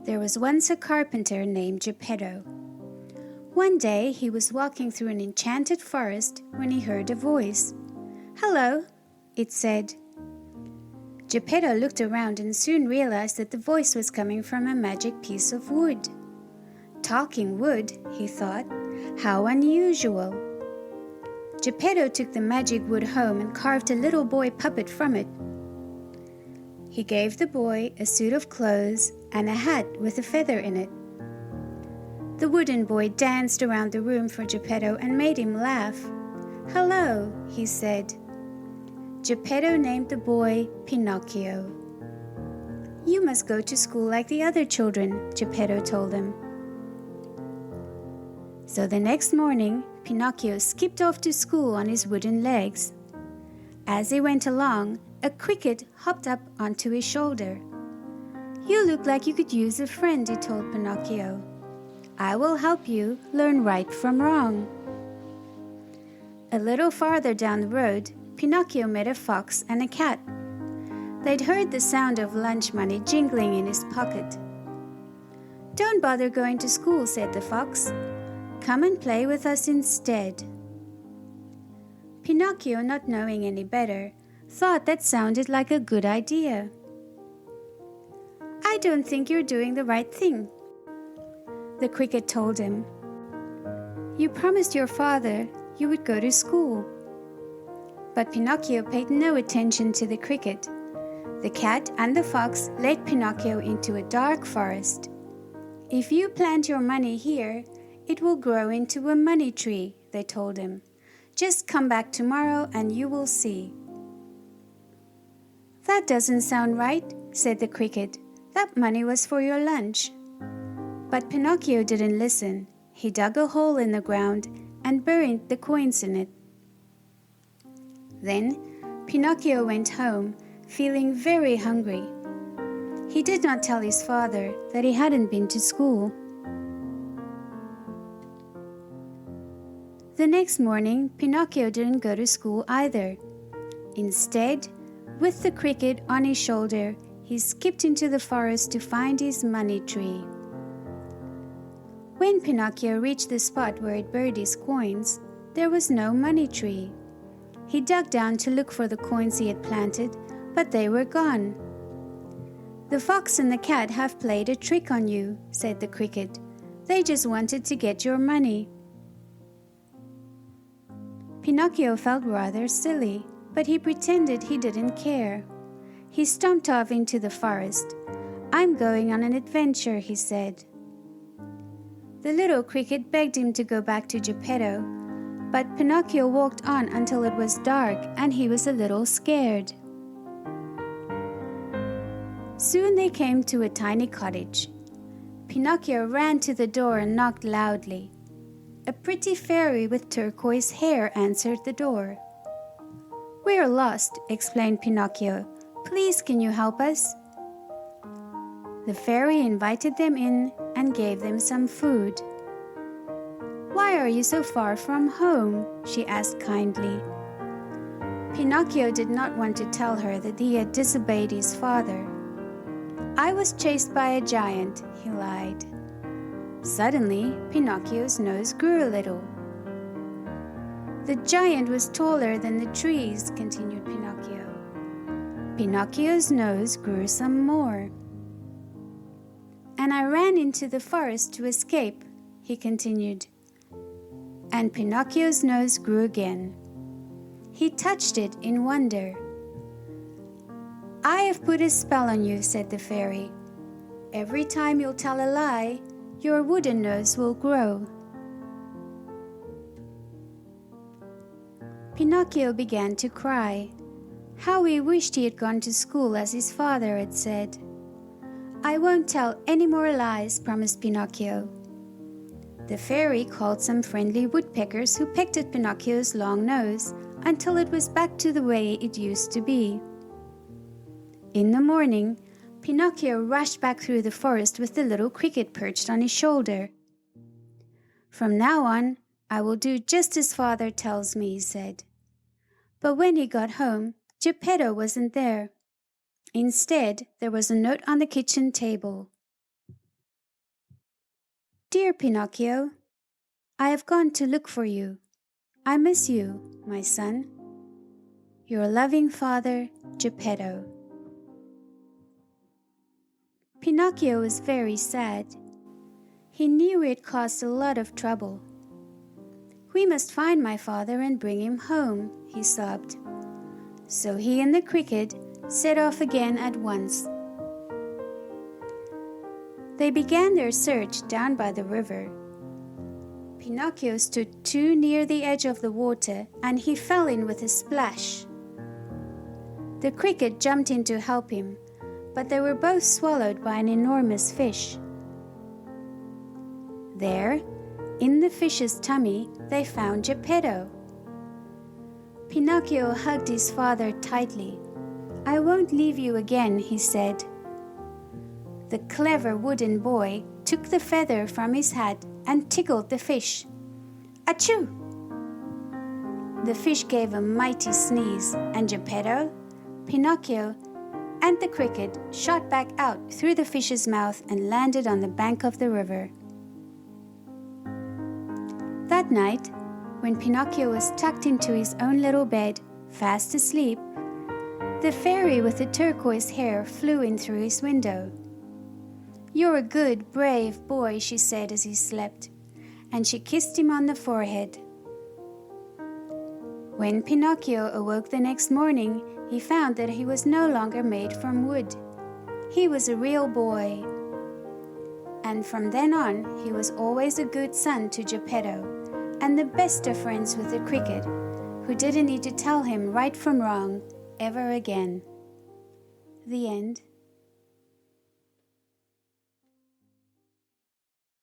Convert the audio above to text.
There was once a carpenter named Geppetto. One day he was walking through an enchanted forest when he heard a voice. "Hello," it said. Geppetto looked around and soon realized that the voice was coming from a magic piece of wood. Talking wood, he thought. How unusual. Geppetto took the magic wood home and carved a little boy puppet from it. He gave the boy a suit of clothes and a hat with a feather in it. The wooden boy danced around the room for Geppetto and made him laugh. "Hello," he said. Geppetto named the boy Pinocchio. "You must go to school like the other children," Geppetto told him. So the next morning, Pinocchio skipped off to school on his wooden legs. As he went along, a cricket hopped up onto his shoulder. "You look like you could use a friend," he told Pinocchio. "I will help you learn right from wrong." A little farther down the road, Pinocchio met a fox and a cat. They'd heard the sound of lunch money jingling in his pocket. "Don't bother going to school," said the fox. "Come and play with us instead." Pinocchio, not knowing any better, thought that sounded like a good idea. "I don't think you're doing the right thing," the cricket told him. "You promised your father you would go to school." But Pinocchio paid no attention to the cricket. The cat and the fox led Pinocchio into a dark forest. "If you plant your money here, it will grow into a money tree," they told him. "Just come back tomorrow and you will see." "That doesn't sound right," said the cricket. "That money was for your lunch." But Pinocchio didn't listen. He dug a hole in the ground and buried the coins in it. Then Pinocchio went home, feeling very hungry. He did not tell his father that he hadn't been to school. The next morning, Pinocchio didn't go to school either. Instead, with the cricket on his shoulder, he skipped into the forest to find his money tree. When Pinocchio reached the spot where he'd buried his coins, there was no money tree. He dug down to look for the coins he had planted, but they were gone. "The fox and the cat have played a trick on you," said the cricket. "They just wanted to get your money." Pinocchio felt rather silly, but he pretended he didn't care. He stomped off into the forest. "I'm going on an adventure," he said. The little cricket begged him to go back to Geppetto, but Pinocchio walked on until it was dark and he was a little scared. Soon they came to a tiny cottage. Pinocchio ran to the door and knocked loudly. A pretty fairy with turquoise hair answered the door. "We're lost," explained Pinocchio. "Please, can you help us?" The fairy invited them in and gave them some food. "Why are you so far from home?" she asked kindly. Pinocchio did not want to tell her that he had disobeyed his father. "I was chased by a giant," he lied. Suddenly, Pinocchio's nose grew a little. "The giant was taller than the trees," continued Pinocchio. Pinocchio's nose grew some more. "And I ran into the forest to escape," he continued. And Pinocchio's nose grew again. He touched it in wonder. "I have put a spell on you," said the fairy. "Every time you'll tell a lie, your wooden nose will grow." Pinocchio began to cry. How he wished he had gone to school as his father had said. "I won't tell any more lies," promised Pinocchio. The fairy called some friendly woodpeckers who pecked at Pinocchio's long nose until it was back to the way it used to be. In the morning, Pinocchio rushed back through the forest with the little cricket perched on his shoulder. "From now on, I will do just as father tells me," he said. But when he got home, Geppetto wasn't there. Instead, there was a note on the kitchen table. Dear Pinocchio, I have gone to look for you. I miss you, my son. Your loving father, Geppetto. Pinocchio was very sad. He knew it caused a lot of trouble. We must find my father and bring him home, he sobbed. So he and the cricket set off again at once. They began their search down by the river. Pinocchio stood too near the edge of the water and he fell in with a splash. The cricket jumped in to help him, but they were both swallowed by an enormous fish. There, in the fish's tummy, they found Geppetto. Pinocchio hugged his father tightly. "I won't leave you again," he said. The clever wooden boy took the feather from his hat and tickled the fish. Achoo! The fish gave a mighty sneeze, and Geppetto, Pinocchio, and the cricket shot back out through the fish's mouth and landed on the bank of the river. That night, when Pinocchio was tucked into his own little bed, fast asleep, the fairy with the turquoise hair flew in through his window. "You're a good, brave boy," she said as he slept, and she kissed him on the forehead. When Pinocchio awoke the next morning, he found that he was no longer made from wood. He was a real boy. And from then on, he was always a good son to Geppetto, and the best of friends with the cricket, who didn't need to tell him right from wrong ever again. The end.